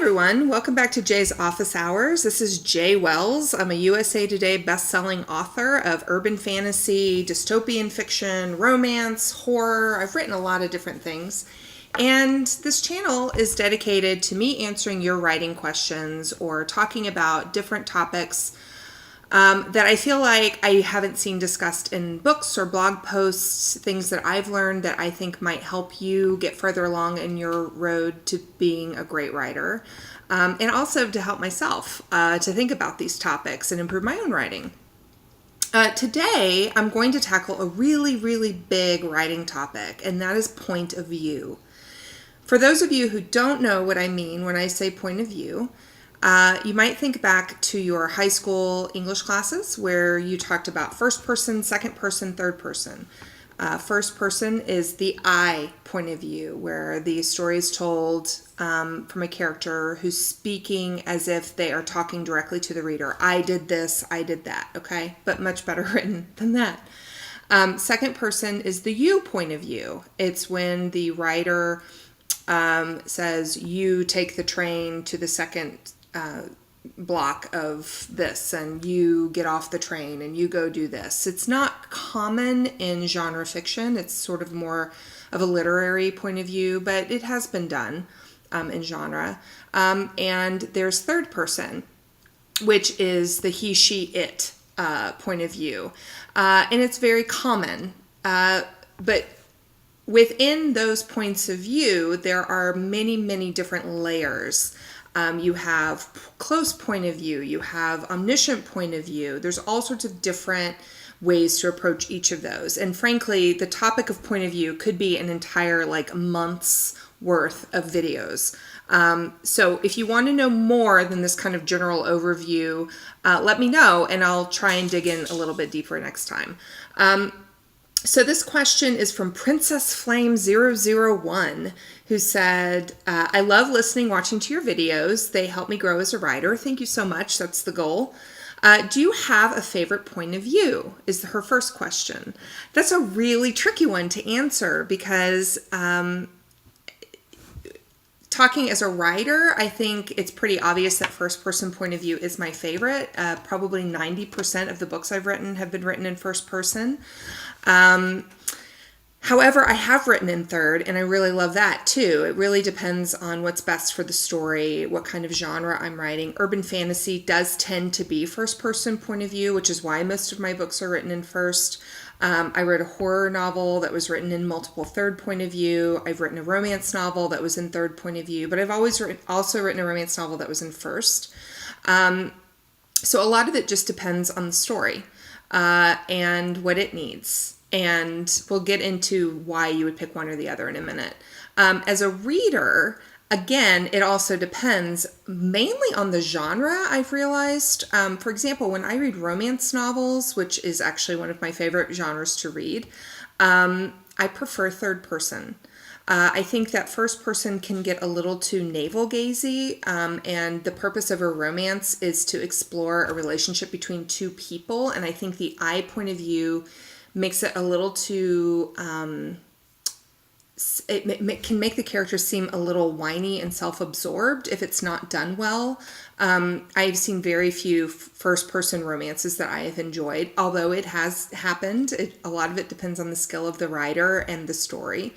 everyone. Welcome back to Jay's Office Hours. This is Jay Wells. I'm a USA Today best-selling author of urban fantasy, dystopian fiction, romance, horror. I've written a lot of different things. And this channel is dedicated to me answering your writing questions or talking about different topics that I feel like I haven't seen discussed in books or blog posts, things that I've learned that I think might help you get further along in your road to being a great writer, and also to help myself to think about these topics and improve my own writing. Today, I'm going to tackle a really, really big writing topic, and that is point of view. For those of you who don't know what I mean when I say point of view, you might think back to your high school English classes where you talked about first person, second person, third person. First person is the I point of view, where the story is told from a character who's speaking as if they are talking directly to the reader. I did this, I did that, okay? But much better written than that. Second person is the you point of view. It's when the writer says, you take the train to the second block of this, and you get off the train and you go do this. It's not common in genre fiction. It's sort of more of a literary point of view, but it has been done in genre. And there's third person, which is the he, she, it point of view. And it's very common. But within those points of view, there are many, many different layers. You have close point of view, you have omniscient point of view. There's all sorts of different ways to approach each of those. And frankly, the topic of point of view could be an entire month's worth of videos. So if you want to know more than this kind of general overview, let me know and I'll try and dig in a little bit deeper next time. So this question is from Princess Flame 001, who said, I love listening, watching to your videos. They help me grow as a writer. Thank you so much. That's the goal. Do you have a favorite point of view? Is her first question. That's a really tricky one to answer because talking as a writer, I think it's pretty obvious that first person point of view is my favorite. Probably 90% of the books I've written have been written in first person. However, I have written in third, and I really love that too. It really depends on what's best for the story, what kind of genre I'm writing. Urban fantasy does tend to be first person point of view, which is why most of my books are written in first. I wrote a horror novel that was written in multiple third point of view. I've written a romance novel that was in third point of view, but I've always also written a romance novel that was in first. So a lot of it just depends on the story and what it needs. And we'll get into why you would pick one or the other in a minute. As a reader, again, it also depends mainly on the genre, I've realized. For example, when I read romance novels, which is actually one of my favorite genres to read, I prefer third person. I think that first person can get a little too navel-gazy, and the purpose of a romance is to explore a relationship between two people, and I think the I point of view makes it a little too, it can make the character seem a little whiny and self-absorbed if it's not done well. I've seen very few first-person romances that I have enjoyed, although it has happened. A lot of it depends on the skill of the writer and the story.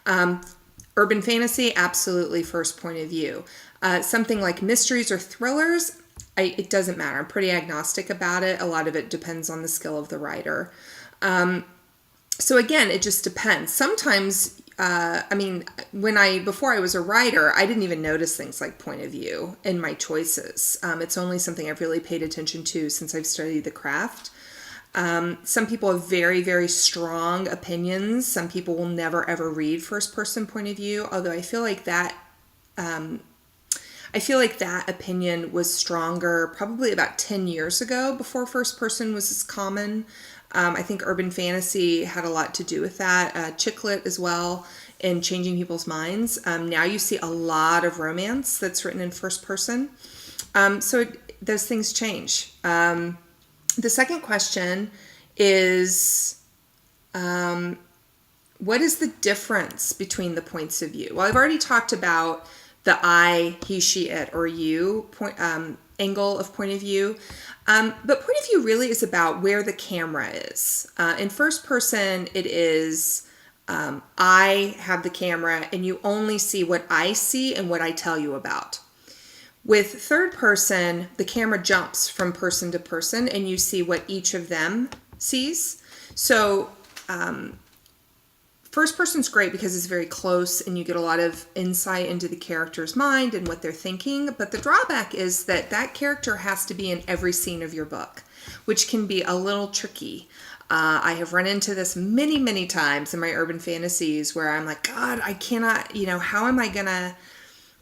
Urban fantasy, absolutely first point of view. Something like mysteries or thrillers, it doesn't matter. I'm pretty agnostic about it. A lot of it depends on the skill of the writer. So again, it just depends. Sometimes, before I was a writer, I didn't even notice things like point of view in my choices. It's only something I've really paid attention to since I've studied the craft. Some people have very, very strong opinions. Some people will never ever read first person point of view, although I feel like that opinion was stronger probably about 10 years ago before first person was as common. I think urban fantasy had a lot to do with that. Chick lit as well in changing people's minds. Now you see a lot of romance that's written in first person. Those things change. The second question is, what is the difference between the points of view? Well, I've already talked about the I, he, she, it, or you angle of point of view. But point of view really is about where the camera is. In first person, it is I have the camera and you only see what I see and what I tell you about. With third person, the camera jumps from person to person and you see what each of them sees. So first person's great because it's very close and you get a lot of insight into the character's mind and what they're thinking. But the drawback is that that character has to be in every scene of your book, which can be a little tricky. I have run into this many, many times in my urban fantasies where I'm like, God, I cannot, how am I going to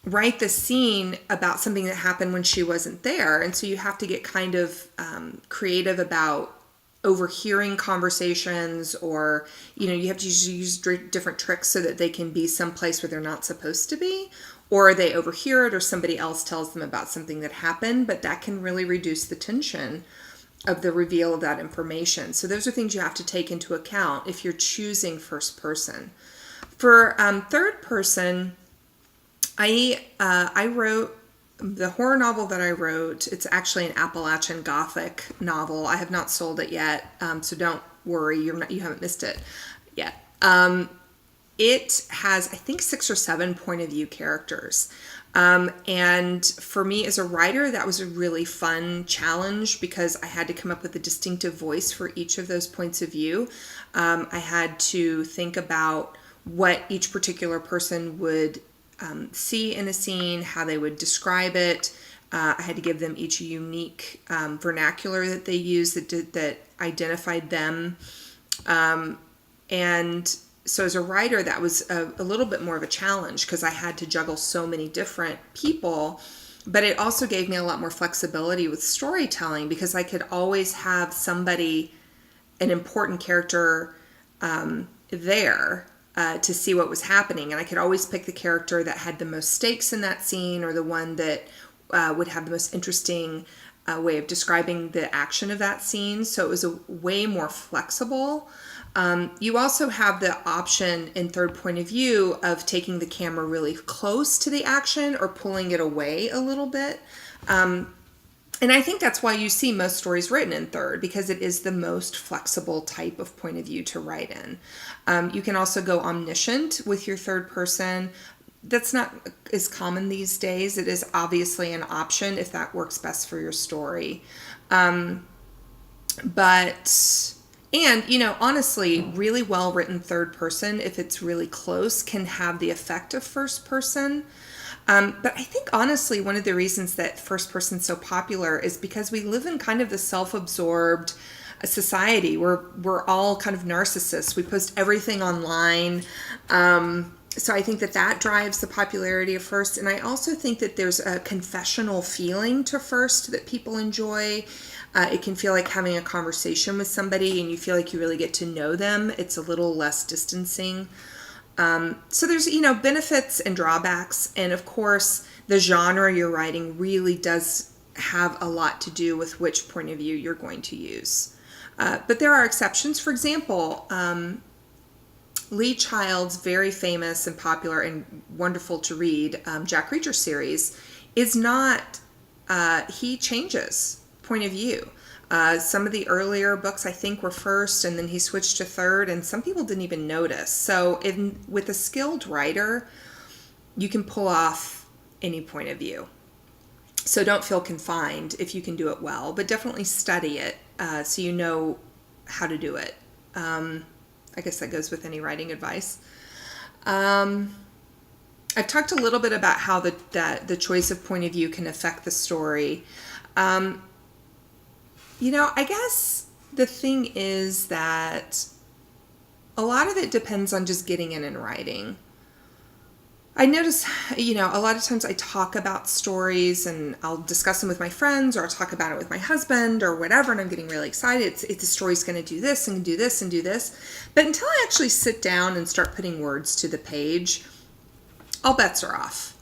write the scene about something that happened when she wasn't there? And so you have to get kind of creative about overhearing conversations, or, you have to use different tricks so that they can be someplace where they're not supposed to be, or they overhear it, or somebody else tells them about something that happened, but that can really reduce the tension of the reveal of that information. So those are things you have to take into account if you're choosing first person. For third person, I wrote the horror novel that I wrote. It's actually an Appalachian Gothic novel. I have not sold it yet, so don't worry, you haven't missed it yet. It has, I think, 6 or 7 point of view characters. And for me as a writer, that was a really fun challenge because I had to come up with a distinctive voice for each of those points of view. I had to think about what each particular person would see in a scene, how they would describe it. I had to give them each a unique vernacular that they use that identified them. And so as a writer, that was a little bit more of a challenge because I had to juggle so many different people, but it also gave me a lot more flexibility with storytelling because I could always have somebody, an important character there to see what was happening. And I could always pick the character that had the most stakes in that scene, or the one that would have the most interesting way of describing the action of that scene. So it was a way more flexible. You also have the option in third point of view of taking the camera really close to the action or pulling it away a little bit. And I think that's why you see most stories written in third, because it is the most flexible type of point of view to write in. You can also go omniscient with your third person. That's not as common these days. It is obviously an option if that works best for your story. Honestly, really well written third person, if it's really close, can have the effect of first person. But I think honestly, one of the reasons that first person's so popular is because we live in kind of the self-absorbed society where we're all kind of narcissists. We post everything online. So I think that drives the popularity of first. And I also think that there's a confessional feeling to first that people enjoy. It can feel like having a conversation with somebody and you feel like you really get to know them. It's a little less distancing. So there's, benefits and drawbacks. And of course, the genre you're writing really does have a lot to do with which point of view you're going to use. But there are exceptions. For example, Lee Child's very famous and popular and wonderful to read Jack Reacher series is not, he changes point of view. Some of the earlier books I think were first, and then he switched to third, and some people didn't even notice. So with a skilled writer, you can pull off any point of view. So don't feel confined if you can do it well, but definitely study it so you know how to do it. I guess that goes with any writing advice. I've talked a little bit about how the choice of point of view can affect the story. I guess the thing is that a lot of it depends on just getting in and writing. I notice, a lot of times I talk about stories and I'll discuss them with my friends, or I'll talk about it with my husband or whatever, and I'm getting really excited. It's the story's going to do this and do this and do this. But until I actually sit down and start putting words to the page, all bets are off.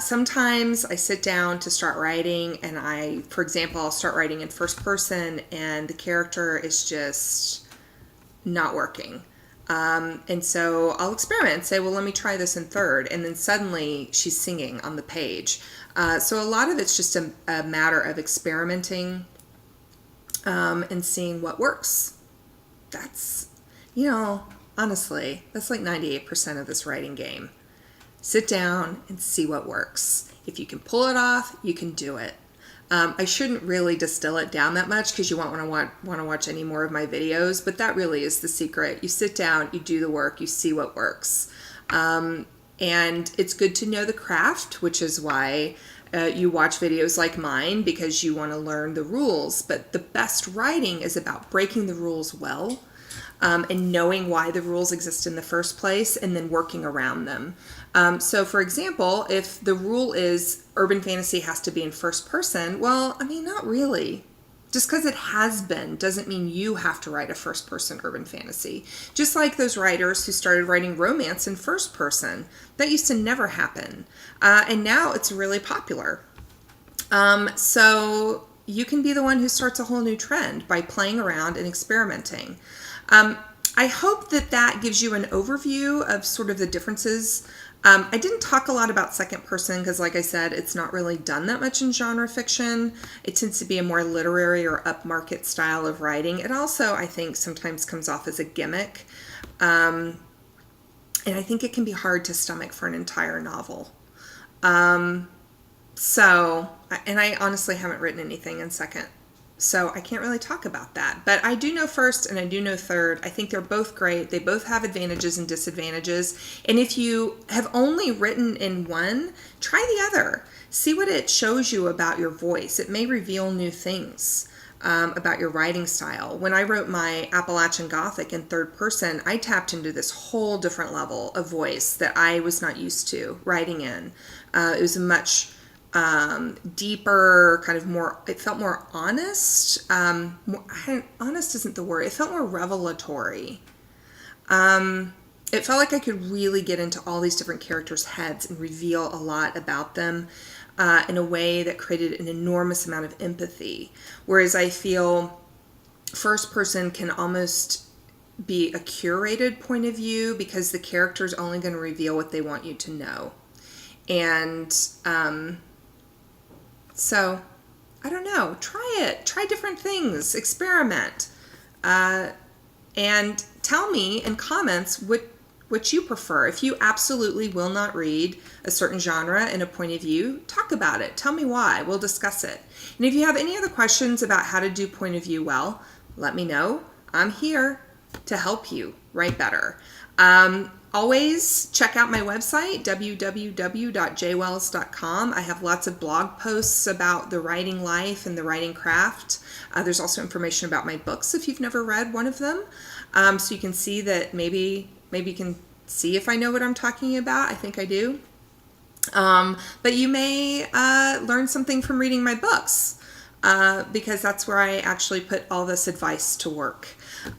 Sometimes I sit down to start writing and for example, I'll start writing in first person and the character is just not working. And so I'll experiment and say, well, let me try this in third. And then suddenly she's singing on the page. So a lot of it's just a matter of experimenting and seeing what works. That's, honestly, that's like 98% of this writing game. Sit down and see what works. If you can pull it off, you can do it. I shouldn't really distill it down that much because you won't want to watch any more of my videos, but that really is the secret. You sit down, you do the work, you see what works. And it's good to know the craft, which is why you watch videos like mine, because you want to learn the rules. But the best writing is about breaking the rules well, and knowing why the rules exist in the first place and then working around them. So for example, if the rule is urban fantasy has to be in first person, well, not really. Just because it has been doesn't mean you have to write a first person urban fantasy. Just like those writers who started writing romance in first person. That used to never happen. And now it's really popular. So you can be the one who starts a whole new trend by playing around and experimenting. I hope that gives you an overview of sort of the differences. I didn't talk a lot about second person because, like I said, it's not really done that much in genre fiction. It tends to be a more literary or upmarket style of writing. It also, I think, sometimes comes off as a gimmick. And I think it can be hard to stomach for an entire novel. And I honestly haven't written anything in second. So I can't really talk about that. But I do know first and I do know third. I think they're both great. They both have advantages and disadvantages. And if you have only written in one, try the other. See what it shows you about your voice. It may reveal new things about your writing style. When I wrote my Appalachian Gothic in third person, I tapped into this whole different level of voice that I was not used to writing in. It was a much deeper, kind of more, it felt more honest. Honest isn't the word. It felt more revelatory. It felt like I could really get into all these different characters' heads and reveal a lot about them in a way that created an enormous amount of empathy. Whereas I feel first person can almost be a curated point of view because the character is only going to reveal what they want you to know. And so, I don't know. Try it. Try different things. Experiment. And tell me in comments what you prefer. If you absolutely will not read a certain genre in a point of view, talk about it. Tell me why. We'll discuss it. And if you have any other questions about how to do point of view well, let me know. I'm here to help you write better. Always check out my website, www.jwells.com. I have lots of blog posts about the writing life and the writing craft. There's also information about my books if you've never read one of them. So you can see that maybe you can see if I know what I'm talking about. I think I do. But you may learn something from reading my books because that's where I actually put all this advice to work.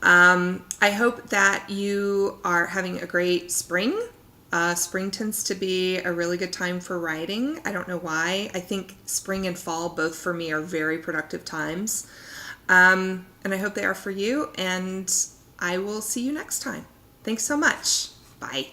I hope that you are having a great spring. Spring tends to be a really good time for writing. I don't know why. I think spring and fall, both for me, are very productive times. And I hope they are for you. And I will see you next time. Thanks so much. Bye.